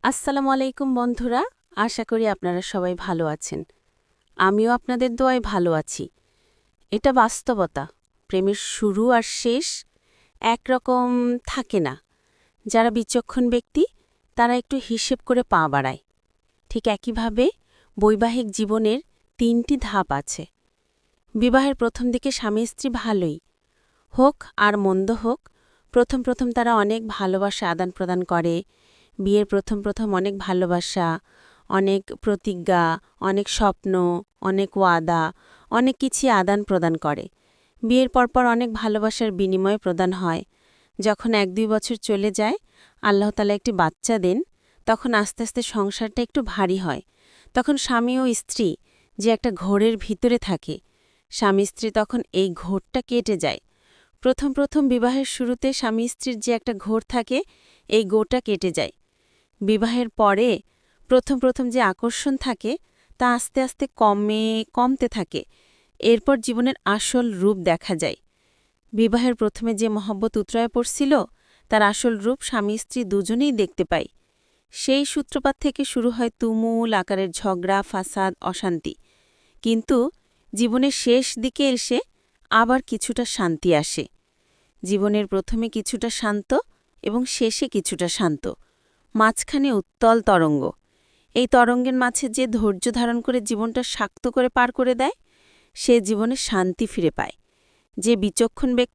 আসসালামু আলাইকুম বন্ধুরা, আশা করি আপনারা সবাই ভালো আছেন। আমিও আপনাদের দোয়ায় ভালো আছি। এটা বাস্তবতা, প্রেমের শুরু আর শেষ একরকম থাকে না। যারা বিচক্ষণ ব্যক্তি তারা একটু হিসেব করে পা বাড়ায়। ঠিক একইভাবে বৈবাহিক জীবনের ৩টি ধাপ আছে। বিবাহের প্রথম দিকে স্বামী স্ত্রী ভালোই হোক আর মন্দ হোক, প্রথম প্রথম তারা অনেক ভালোবাসা আদান প্রদান করে। বিয়ের প্রথম প্রথম অনেক ভালোবাসা, অনেক প্রতিজ্ঞা, অনেক স্বপ্ন, অনেক ওয়াদা, অনেক কিছুই আদান প্রদান করে। বিয়ের পরপর অনেক ভালোবাসার বিনিময় প্রদান হয়। যখন ১-২ বছর চলে যায়, আল্লাহ তাআলা একটি বাচ্চা দেন, তখন আস্তে আস্তে সংসারটা একটু ভারী হয়। তখন স্বামী ও স্ত্রী যে একটা ঘোরের ভিতরে থাকে, স্বামী স্ত্রী তখন এই ঘোরটা কেটে যায়। প্রথম প্রথম বিবাহের শুরুতে স্বামী স্ত্রীর যে একটা ঘোর থাকে, এই ঘোরটা কেটে যায়। বিবাহের পরে প্রথম প্রথম যে আকর্ষণ থাকে তা আস্তে আস্তে কমতে থাকে। এরপর জীবনের আসল রূপ দেখা যায়। বিবাহের প্রথমে যে মহব্বত উতরায় পড়ছিল, তার আসল রূপ স্বামী স্ত্রী দুজনেই দেখতে পায়। সেই সূত্রপাত থেকে শুরু হয় তুমুল আকারের ঝগড়া, ফাসাদ, অশান্তি। কিন্তু জীবনের শেষ দিকে এসে আবার কিছুটা শান্তি আসে। জীবনের প্রথমে কিছুটা শান্ত এবং শেষে কিছুটা শান্ত, মাঝখানে উত্তল তরঙ্গ। এই তরঙ্গের মাঝে যে ধৈর্য ধারণ করে জীবনটা শাক্ত করে পার করে দেয়, সে জীবনে শান্তি ফিরে পায়। যে বিচক্ষণ ব্যক্তি